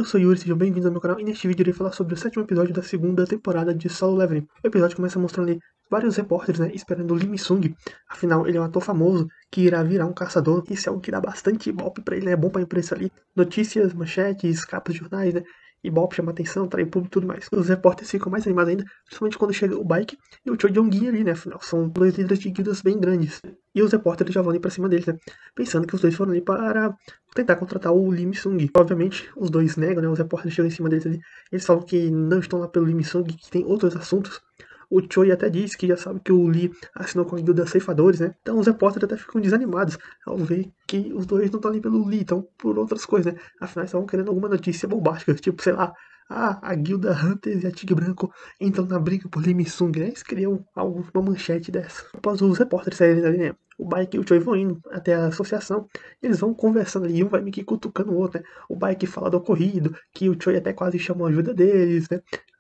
Eu sou Yuri, sejam bem-vindos ao meu canal e neste vídeo irei falar sobre o 7º episódio da segunda temporada de Solo Leveling. O episódio começa mostrando ali vários repórteres, esperando o Lee Mi-sung. Afinal, ele é um ator famoso que irá virar um caçador. Isso é algo que dá bastante ibope pra ele, É bom pra imprensa ali. Notícias, manchetes, capas de jornais, Ibope chama atenção, trai público e tudo mais. Os repórteres ficam mais animados ainda, principalmente quando chega o Bike e o Choi Jong-gi ali, Afinal, são dois líderes de guildas bem grandes. E os repórteres já vão ali pra cima deles, Pensando que os dois foram ali para tentar contratar o Lee Mi-sung. Obviamente, os dois negam, Os repórteres chegam em cima deles ali. Eles falam que não estão lá pelo Lee Mi-sung, que tem outros assuntos. O Choi até disse que já sabe que o Lee assinou com a guilda Ceifadores, Então os repórteres até ficam desanimados ao ver que os dois não estão ali pelo Lee, estão por outras coisas, Afinal, estavam querendo alguma notícia bombástica, tipo, sei lá, a guilda Hunters e a Tigre Branco entram na briga por Lee Mi-sung, Eles queriam uma manchete dessa. Após os repórteres saírem dali, O Bike e o Choi vão indo até a associação, eles vão conversando ali, um vai meio que cutucando o outro, O Bike fala do ocorrido, que o Choi até quase chamou a ajuda deles,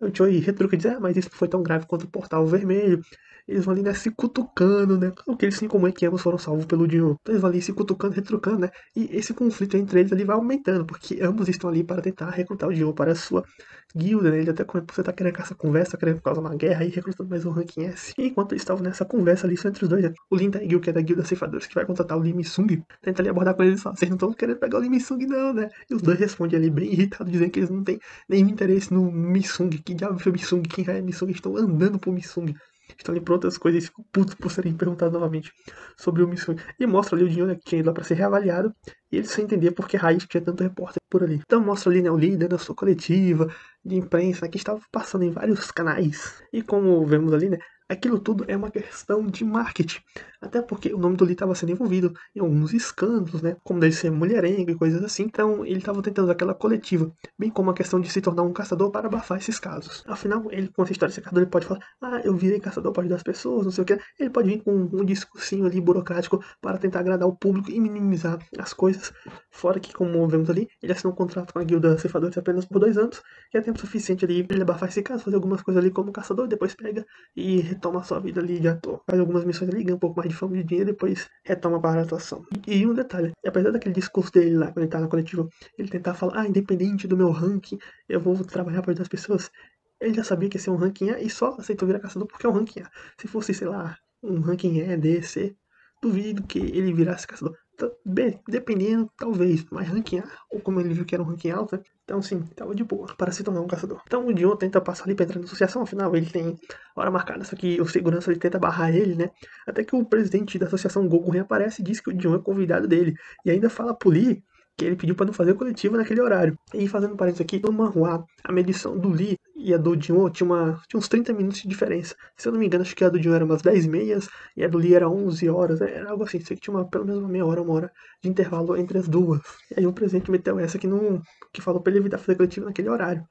O Choi retruca e diz, mas isso foi tão grave quanto o Portal Vermelho. Eles vão ali, se cutucando, O que eles se incomum é que ambos foram salvos pelo Dio. Então eles vão ali se cutucando, retrucando, E esse conflito entre eles ali vai aumentando, porque ambos estão ali para tentar recrutar o Dio para a sua guilda, Ele até começa a querer essa conversa, querendo causar uma guerra e recrutando mais um ranking S. E enquanto eles estavam nessa conversa ali, só entre os dois, O Lin Tae-gil, que é da guilda Ceifadores, que vai contratar o Lee Mi-sung, tenta ali abordar com eles e fala, vocês não estão querendo pegar o Lee Mi-sung não, E os dois respondem ali bem irritados, dizendo que eles não têm nenhum interesse no Mi-sung, que diabo é o Mi-sung, quem é Mi-sung, estão andando pro Mi-sung. Estão ali por outras coisas e ficam putos por serem perguntados novamente sobre o Mi-sung. E mostra ali o dinheiro, que tinha ido lá pra ser reavaliado, e ele sem entender porque Raiz tinha tanto repórter por ali. Então mostra ali, o líder da sua coletiva de imprensa, que estava passando em vários canais. E como vemos ali, aquilo tudo é uma questão de marketing. Até porque o nome do Lee estava sendo envolvido em alguns escândalos, Como dele ser mulherengo e coisas assim. Então ele estava tentando aquela coletiva, bem como a questão de se tornar um caçador para abafar esses casos. Afinal, ele com essa história de ser caçador, ele pode falar, eu virei caçador para ajudar as pessoas, não sei o que. Ele pode vir com um discursinho ali burocrático para tentar agradar o público e minimizar as coisas. Fora que, como vemos ali, ele assinou um contrato com a guilda Ceifadores apenas por 2 anos, que é tempo suficiente ali para ele abafar esse caso, fazer algumas coisas ali como caçador, depois pega e retoma a sua vida ali de ator. Faz algumas missões ali, ganha um pouco mais de fama e de dinheiro, depois retoma para a atuação. E um detalhe, apesar daquele discurso dele lá, quando ele tá na coletiva, ele tentar falar, independente do meu ranking, eu vou trabalhar para ajudar as pessoas. Ele já sabia que ia ser um ranking A e só aceitou virar caçador porque é um ranking A. Se fosse, sei lá, um ranking E, D, C, duvido que ele virasse caçador. Então, dependendo, talvez, mas ranking A, ou como ele viu que era um ranking alto, Então, sim, tava de boa para se tornar um caçador. Então, o Dion tenta passar ali pra entrar na associação, afinal, ele tem hora marcada, só que o segurança ele tenta barrar ele, Até que o presidente da associação Goku reaparece e diz que o Dion é convidado dele. E ainda fala pro Lee que ele pediu para não fazer coletiva naquele horário. E fazendo parênteses aqui, no manhwa, a medição do Lee e a do Dion tinha uns 30 minutos de diferença. Se eu não me engano, acho que a do Dion era umas 10h30 e a do Lee era 11 horas, Era algo assim, sei que tinha pelo menos uma meia hora, 1 hora de intervalo entre as duas. E aí o presidente meteu essa que falou pra ele evitar fazer coletiva naquele horário.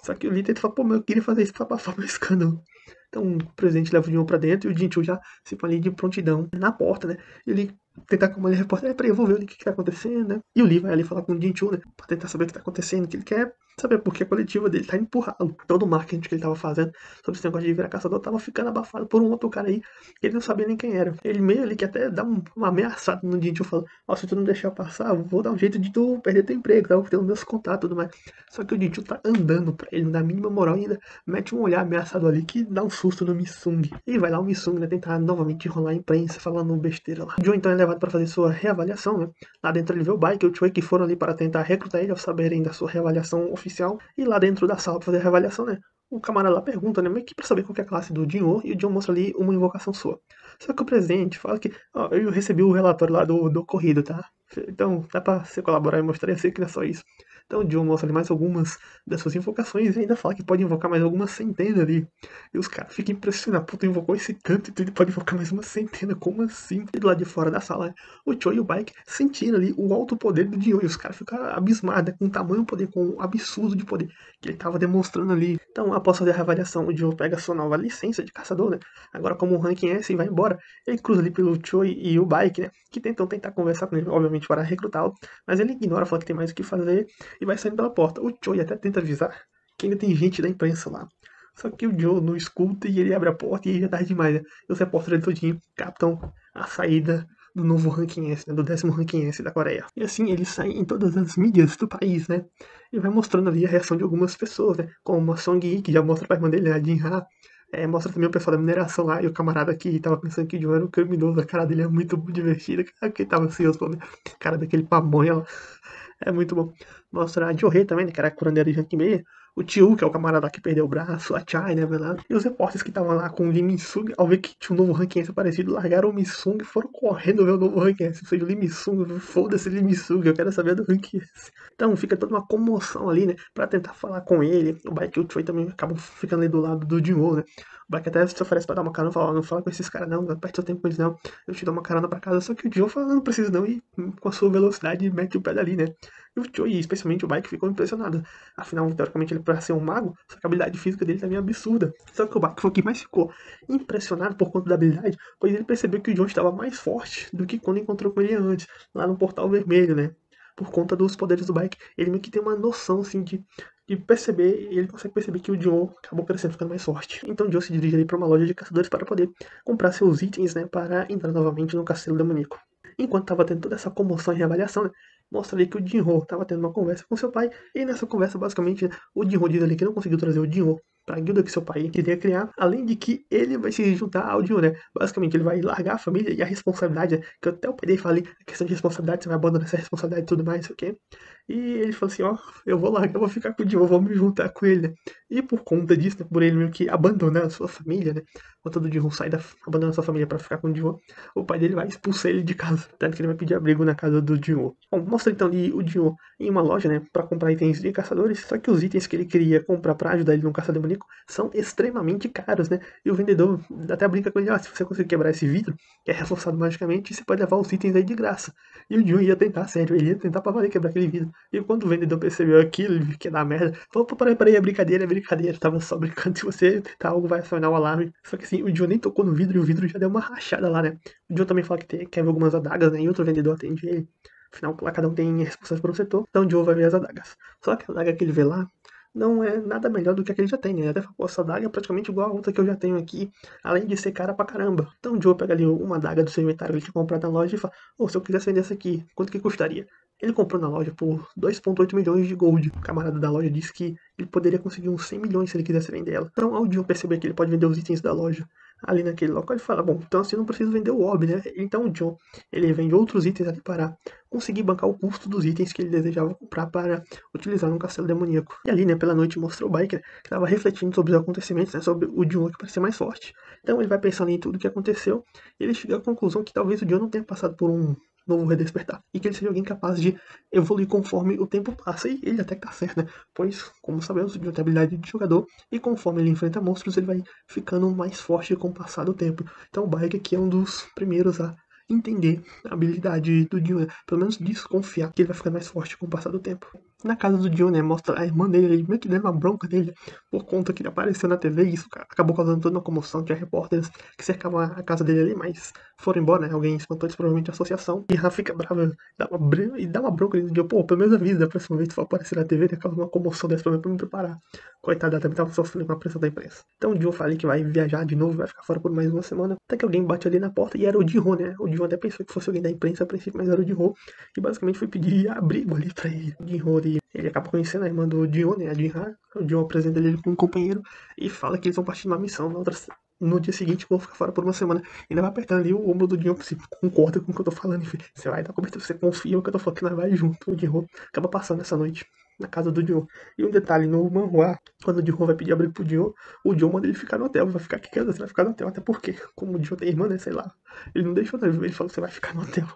Só que o Lee falou, pô, mas eu queria fazer isso pra abafar meu escândalo. Então o presidente leva o Dion pra dentro e o Jinchu já se põe ali de prontidão na porta, E ele tentar como ele repórter, peraí, eu vou ver o que tá acontecendo, E o Lee vai ali falar com o Jinchu, Pra tentar saber o que tá acontecendo, que ele quer saber porque a coletiva dele tá empurrando. Todo o marketing que ele tava fazendo sobre esse negócio de virar caçador tava ficando abafado por um outro cara aí, que ele não sabia nem quem era. Ele meio ali que até dá uma ameaçada no Jinchu, falando, se tu não deixar eu passar, eu vou dar um jeito de tu perder teu emprego, tá? Eu vou ter os meus contatos e tudo mais. Só que o Jinchu tá andando pra ele, não dá a mínima moral e ainda mete um olhar ameaçado ali que dá um susto no Mi-sung. E vai lá o Mi-sung, tentar novamente enrolar a imprensa, falando besteira lá. O Joe então é levado para fazer sua reavaliação, Lá dentro ele vê o Bike e o Choi que foram ali para tentar recrutar ele ao saberem da sua reavaliação oficial. E lá dentro da sala para fazer a reavaliação, O camarada lá pergunta, Mas que pra saber qual que é a classe do Jinho, e o Jinho mostra ali uma invocação sua. Só que o presidente fala que, eu recebi o relatório lá do ocorrido, tá? Então, dá pra você colaborar e mostrar, eu sei que não é só isso. Então o John mostra ali mais algumas das suas invocações e ainda fala que pode invocar mais algumas centenas ali. E os caras ficam impressionados, puta, invocou esse tanto, então ele pode invocar mais uma centena, como assim? E do lado de fora da sala, o Choi e o Bike sentindo ali o alto poder do Dio, e os caras ficam abismados, com o tamanho poder, com o absurdo de poder que ele estava demonstrando ali. Então, após fazer a reavaliação, o Dio pega a sua nova licença de caçador, Agora como um ranking S e vai embora, ele cruza ali pelo Choi e o Bike, Que tentar conversar com ele, obviamente, para recrutá-lo, mas ele ignora, fala que tem mais o que fazer e vai saindo pela porta. O Choi até tenta avisar que ainda tem gente da imprensa lá. Só que o Joe não escuta e ele abre a porta e aí já tarde demais, E os repórteres todinho captam a saída do novo ranking S, né, do 10º ranking S da Coreia. E assim, ele sai em todas as mídias do país, né, e vai mostrando ali a reação de algumas pessoas, né, como a Song-yi, que já mostra pra irmã dele, né, a Jin-ha. Mostra também o pessoal da mineração lá, e o camarada que tava pensando que o John era um criminoso, a cara dele é muito divertida, que tava ansioso pra ver a cara daquele pamonha lá. É muito bom. Mostra a Johei também, né, que era a curandeira de rank meia. O Tio, que é o camarada que perdeu o braço, a Chai, né, lá. E os repórteres que estavam lá com o Lee Min-sung, ao ver que tinha um novo ranking S aparecido, largaram o Min-sung e foram correndo ver o novo ranking S. Ou seja, o Lee Min-sung, foda-se Lee Min-sung, eu quero saber do ranking S. Então fica toda uma comoção ali, né, pra tentar falar com ele. O Baek e o Choi também acabam ficando ali do lado do Jin-woo, né. O Baek até se oferece pra dar uma carona, fala, não fala com esses caras não perde seu tempo com eles não, eu te dou uma carona pra casa. Só que o Jin-woo fala, não precisa não, e com a sua velocidade mete o pé dali, né. E o Choi, especialmente o Baek, ficou impressionado. Afinal, teoricamente, ele para ser um mago, só que a habilidade física dele também é absurda. Só que o Baek foi o que mais ficou impressionado por conta da habilidade, pois ele percebeu que o John estava mais forte do que quando encontrou com ele antes, lá no Portal Vermelho, né? Por conta dos poderes do Baek, ele meio que tem uma noção, assim, de perceber, e ele consegue perceber que o John acabou crescendo, ficando mais forte. Então o John se dirige ali para uma loja de caçadores para poder comprar seus itens, né, para entrar novamente no castelo demoníaco. Enquanto estava tendo toda essa comoção e reavaliação, né, mostra ali que o Jinho estava tendo uma conversa com seu pai, e nessa conversa, basicamente, o Jinho diz ali que não conseguiu trazer o Jinho para a guilda que seu pai queria criar, além de que ele vai se juntar ao Jinho, né? Basicamente, ele vai largar a família e a responsabilidade, né? Que até o pai dele fala ali, a questão de responsabilidade, você vai abandonar essa responsabilidade e tudo mais, sei o quê. E ele falou assim, ó, eu vou largar, eu vou ficar com o Jinho, vou me juntar com ele, né? E por conta disso, né, por ele meio que abandonar a sua família, né? Quando o Jinho sai abandona a sua família para ficar com o Jinho, o pai dele vai expulsar ele de casa, tanto que ele vai pedir abrigo na casa do Jinho. Bom, mostra então ali o Jinho em uma loja, né, para comprar itens de caçadores, só que os itens que ele queria comprar para ajudar ele no caça demoníaco são extremamente caros, né, e o vendedor até brinca com ele, se você conseguir quebrar esse vidro, que é reforçado magicamente, você pode levar os itens aí de graça. E o Jinho ia tentar, sério, ele ia tentar pra valer quebrar aquele vidro. E quando o vendedor percebeu aquilo, ele viu que ia dar merda, falou, peraí, é brincadeira, tava só brincando, se você tentar algo vai acionar o alarme. Só que assim, o Jinho nem tocou no vidro e o vidro já deu uma rachada lá, né. O Jinho também fala que quer ver algumas adagas, né, e outro vendedor atende ele. Afinal, lá cada um tem responsável por um setor, então o Joe vai ver as adagas. Só que a adaga que ele vê lá não é nada melhor do que a que ele já tem, né? Ele até falou, essa adaga é praticamente igual a outra que eu já tenho aqui, além de ser cara pra caramba. Então o Joe pega ali uma adaga do seu inventário que ele tinha comprado na loja e fala, se eu quisesse vender essa aqui, quanto que custaria? Ele comprou na loja por 2,8 milhões de gold. O camarada da loja disse que ele poderia conseguir uns 100 milhões se ele quisesse vender ela. Então, ao Joe perceber que ele pode vender os itens da loja ali naquele local, ele fala, bom, então assim eu não preciso vender o orbe, né? Então o Joe, ele vende outros itens ali para conseguir bancar o custo dos itens que ele desejava comprar para utilizar no castelo demoníaco. E ali, né, pela noite mostrou o Biker, que estava refletindo sobre os acontecimentos, né, sobre o John que parecia mais forte. Então ele vai pensando em tudo o que aconteceu, e ele chega à conclusão que talvez o John não tenha passado por um novo redespertar, e que ele seja alguém capaz de evoluir conforme o tempo passa, e ele até que tá certo, né, pois, como sabemos, o John tem habilidade de jogador, e conforme ele enfrenta monstros, ele vai ficando mais forte com o passar do tempo. Então o Biker aqui é um dos primeiros a entender a habilidade do Dio, né? Pelo menos desconfiar que ele vai ficar mais forte com o passar do tempo. Na casa do Dio, né, mostra a irmã dele meio que dando uma bronca dele por conta que ele apareceu na TV e isso acabou causando toda uma comoção. Tinha repórteres que cercavam a casa dele ali, mas foram embora, né? Alguém espantou eles, provavelmente a associação. E ela fica brava, dá uma bronca no Dio. Pelo menos avisa da próxima vez que for aparecer na TV, né? Causa uma comoção dessa pra me preparar. Coitada, ela também tava sofrendo com a pressão da imprensa. Então o Dio fala que vai viajar de novo, vai ficar fora por mais uma semana. Até que alguém bate ali na porta e era o Dio, né? O Dio até pensou que fosse alguém da imprensa a princípio, mas era o Dio. E basicamente foi pedir abrigo ali pra ele. O Dio, ele acaba conhecendo a irmã do Dio, né? A Jinha. O Dio apresenta ele com um companheiro e fala que eles vão partir numa missão no dia seguinte vão ficar fora por uma semana. Ainda vai apertando ali o ombro do Dio, você concorda com o que eu tô falando, enfim. Você vai dar cobertura, você confia no que eu tô falando, que nós vai junto. O Dio acaba passando essa noite na casa do Dio. E um detalhe, no manhwa, quando o Dio vai pedir abrigo pro Dio, o Dio manda ele ficar no hotel, vai ficar aqui, você vai ficar no hotel, até porque, como o Dio tem irmã, né, sei lá, ele não deixou, ele falou que você vai ficar no hotel.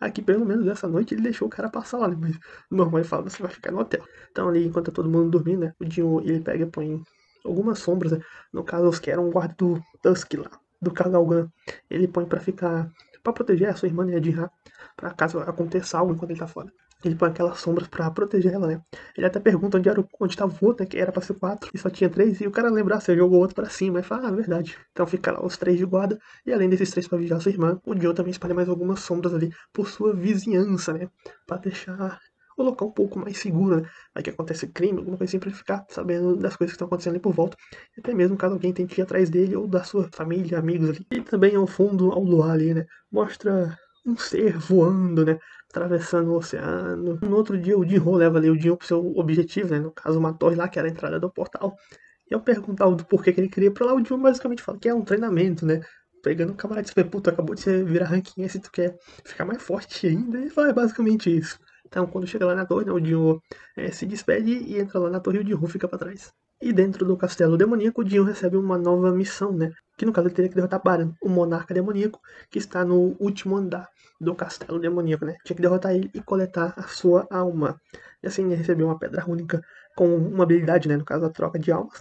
Aqui, pelo menos essa noite, ele deixou o cara passar lá, né? Mas normal ele fala, você vai ficar no hotel. Então ali, enquanto tá todo mundo dormindo, né? O Dio, ele pega e põe algumas sombras, né? No caso, os que eram o guarda do Tusk lá, do Kagaogan. Ele põe pra ficar, pra proteger a sua irmã, né, de Ra, pra caso aconteça algo enquanto ele tá fora. Ele põe aquelas sombras pra proteger ela, né? Ele até pergunta onde tava o outro, né? Que era pra ser 4 e só tinha 3. E o cara lembrar, você jogou o outro pra cima. E fala, verdade. Então fica lá os 3 de guarda. E além desses 3 pra vigiar sua irmã, o Dio também espalha mais algumas sombras ali por sua vizinhança, né? Pra deixar o local um pouco mais seguro, né? Aí que acontece crime, alguma coisa assim, pra ele ficar sabendo das coisas que estão acontecendo ali por volta. E até mesmo caso alguém tente ir atrás dele ou da sua família, amigos ali. E também ao fundo, ao luar ali, né? Mostra um ser voando, né? Atravessando o oceano. No outro dia, o Jinho leva ali o Jinho pro seu objetivo, né? No caso, uma torre lá, que era a entrada do portal. E ao perguntar do porquê que ele queria ir pra lá, o Jinho basicamente fala que é um treinamento, né? Pegando o camarada e diz, puta, acabou de você virar ranking se tu quer ficar mais forte ainda. E fala, é basicamente isso. Então, quando chega lá na torre, né, o Jinho se despede e entra lá na torre e o Jinho fica pra trás. E dentro do castelo demoníaco, o Jinho recebe uma nova missão, né? Que no caso ele teria que derrotar Baran, o monarca demoníaco, que está no último andar do castelo demoníaco, né? Tinha que derrotar ele e coletar a sua alma. E assim ele recebeu uma pedra única com uma habilidade, né? No caso, a troca de almas,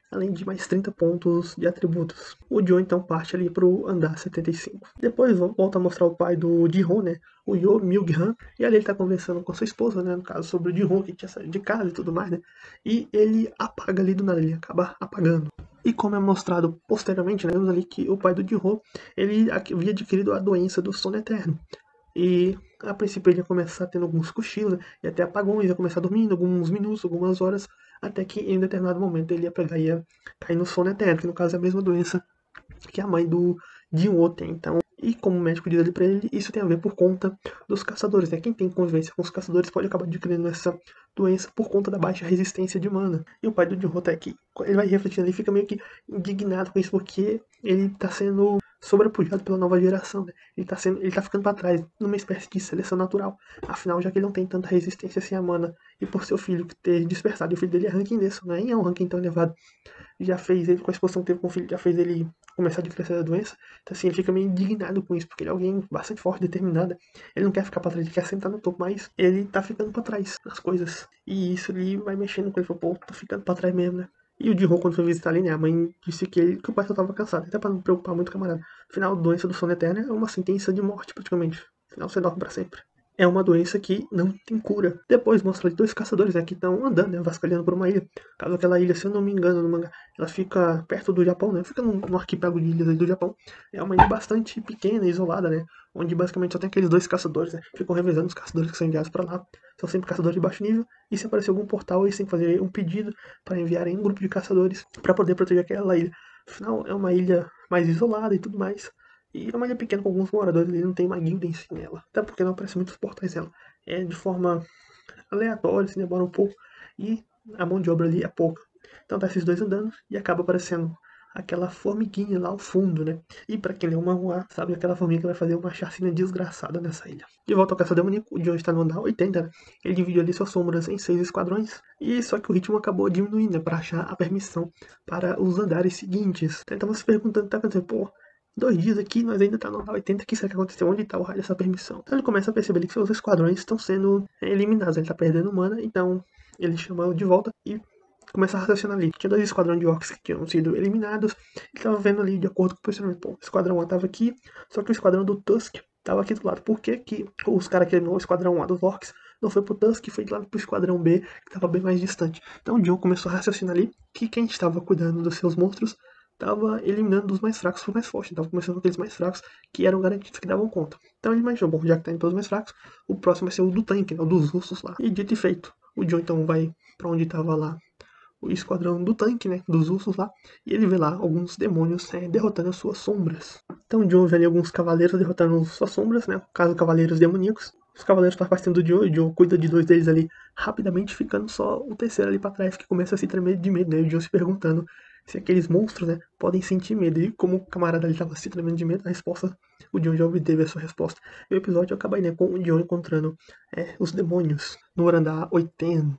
além de mais 30 pontos de atributos. O Joe então parte ali pro andar 75. Depois volta a mostrar o pai do Jihon, né? O Yo Myung-han, e ali ele tá conversando com sua esposa, né? No caso, sobre o Jihon, que tinha saído de casa e tudo mais, né? E ele apaga ali do nada, ele acaba apagando. E como é mostrado posteriormente, né? Vemos ali que o pai do Jihon, ele havia adquirido a doença do sono eterno. E a princípio ele ia começar tendo alguns cochilos, né, e até apagões, ia começar dormindo alguns minutos, algumas horas, até que em um determinado momento ele ia pegar e ia cair no sono eterno, que no caso é a mesma doença que a mãe do Jinwoo tem. Então, e como o médico diz ali pra ele, isso tem a ver por conta dos caçadores, né? Quem tem convivência com os caçadores pode acabar adquirindo essa doença por conta da baixa resistência de mana. E o pai do Jinwoo tá aqui, ele vai refletindo ali, fica meio que indignado com isso, porque ele tá sendo sobrepujado pela nova geração, né? Ele tá ficando pra trás, numa espécie de seleção natural. Afinal, já que ele não tem tanta resistência assim a mana, e por seu filho ter dispersado, e o filho dele é ranking desse, né? E é um ranking tão elevado, já fez ele, com a exposição que teve com o filho, já fez ele começar a diferença da doença. Então, assim, ele fica meio indignado com isso, porque ele é alguém bastante forte, determinado. Ele não quer ficar pra trás, ele quer sentar no topo, mas ele tá ficando pra trás nas coisas. E isso ele vai mexendo com ele, falou, pô, tô ficando pra trás mesmo, né? E o Jinho, quando foi visitar ali, né, a mãe disse que o pai só tava cansado, até pra não preocupar muito o camarada. Afinal, a doença do sono eterno é uma sentença de morte, praticamente. Afinal, você dorme pra sempre. É uma doença que não tem cura. Depois mostra dois caçadores, né, que estão andando, né, vasculhando por uma ilha. Caso aquela ilha, se eu não me engano, no mangá, ela fica perto do Japão, né, fica no arquipélago de ilhas aí do Japão. É uma ilha bastante pequena, isolada, né, onde basicamente só tem aqueles dois caçadores, né, ficam revezando os caçadores que são enviados para lá. São sempre caçadores de baixo nível, e se aparecer algum portal, eles têm que fazer um pedido para enviarem um grupo de caçadores para poder proteger aquela ilha. Afinal, é uma ilha mais isolada e tudo mais. E é uma ilha pequena com alguns moradores, ele não tem uma guilda em si nela. Até porque não aparecem muitos portais nela. É de forma aleatória, se demora um pouco. E a mão de obra ali é pouca. Então tá esses dois andando e acaba aparecendo aquela formiguinha lá ao fundo, né? E pra quem leu o manhwa, sabe aquela formiga que vai fazer uma chacina desgraçada nessa ilha. De volta ao caça demoníaco, o John está no andar 80, né? Ele dividiu ali suas sombras em 6 esquadrões. E só que o ritmo acabou diminuindo, né? Pra achar a permissão para os andares seguintes. Então ele tava se perguntando, tá acontecendo, pô, 2 dias aqui, nós ainda tá no andar 80, o que será que aconteceu? Onde tá o raio dessa permissão? Então ele começa a perceber ali que seus esquadrões estão sendo eliminados, ele tá perdendo mana, então ele chama de volta e começa a raciocinar ali. Tinha 2 esquadrões de orcs que tinham sido eliminados, ele tava vendo ali de acordo com o posicionamento. Pô, o esquadrão 1 tava aqui, só que o esquadrão do Tusk tava aqui do lado. Por que que os caras que eliminou o esquadrão A dos orcs não foi pro Tusk e foi de lado pro esquadrão B, que tava bem mais distante? Então o John começou a raciocinar ali que quem estava cuidando dos seus monstros tava eliminando dos mais fracos pro mais forte. Tava começando com aqueles mais fracos que eram garantidos que davam conta. Então ele imaginou, bom, já que tá em todos os mais fracos, o próximo vai ser o do tanque, né, o dos russos lá. E dito e feito, o John então vai pra onde tava lá o esquadrão do tanque, né, dos ursos lá, e ele vê lá alguns demônios derrotando as suas sombras. Então o John vê ali alguns cavaleiros derrotando suas sombras, né, no caso cavaleiros demoníacos. Os cavaleiros estão participando do John, e o John cuida de 2 deles ali rapidamente, ficando só o terceiro ali pra trás, que começa a se tremer de medo, né, e o John se perguntando se aqueles monstros, né, podem sentir medo. E como o camarada ali estava se tremendo de medo, a resposta, o John já obteve a sua resposta. E o episódio acaba aí, né, com o John encontrando os demônios no andar 80.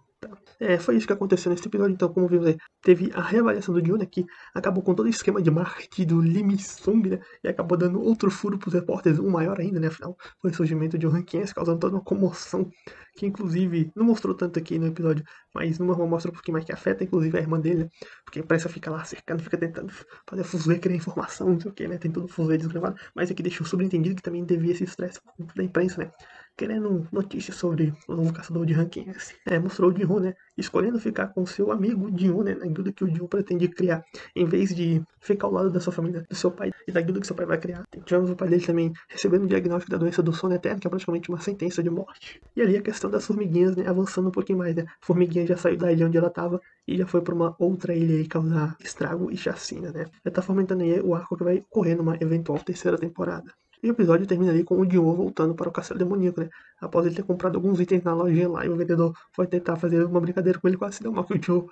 Foi isso que aconteceu nesse episódio, então, como vimos aí, teve a reavaliação do John, né, que acabou com todo o esquema de marketing do Lee Sung, né, e acabou dando outro furo pros repórteres, um maior ainda, né, afinal, foi o surgimento de Han Kens, causando toda uma comoção, que inclusive, não mostrou tanto aqui no episódio, mas no normal mostra um pouquinho mais que afeta, inclusive, a irmã dele, né, porque a imprensa fica lá cercando, fica tentando fazer fuzuê, criar informação, não sei o que, né, tem todo o fuzuê desgravado, mas aqui deixou subentendido que também devia esse estresse da imprensa, né, querendo notícias sobre o novo caçador de rankings. Mostrou o Jinho, né, escolhendo ficar com seu amigo Jinho, né, na guilda que o Jinho pretende criar, em vez de ficar ao lado da sua família, do seu pai e da guilda que seu pai vai criar. Tivemos o pai dele também recebendo o diagnóstico da doença do sono eterno, que é praticamente uma sentença de morte. E ali a questão das formiguinhas, né, avançando um pouquinho mais, né, a formiguinha já saiu da ilha onde ela estava e já foi para uma outra ilha aí causar estrago e chacina, né. Já tá fomentando aí o arco que vai ocorrer numa eventual terceira temporada. E o episódio termina ali com o Dio voltando para o castelo demoníaco, né? Após ele ter comprado alguns itens na lojinha lá, e o vendedor foi tentar fazer uma brincadeira com ele, quase se deu mal, que o Dio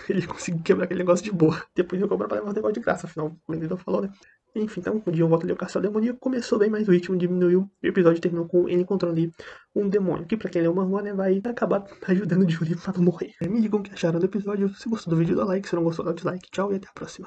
ele conseguiu quebrar aquele negócio de boa. Depois ele comprou para levar um negócio de graça, afinal, o vendedor falou, né? Enfim, então o Dio volta ali ao castelo demoníaco, começou bem, mas o ritmo diminuiu, e o episódio terminou com ele encontrando ali um demônio, que pra quem lê o manhwa, né, vai acabar ajudando o Dio ali pra não morrer. Me digam o que acharam do episódio, se gostou do vídeo, dá like, se não gostou, dá dislike. Tchau e até a próxima.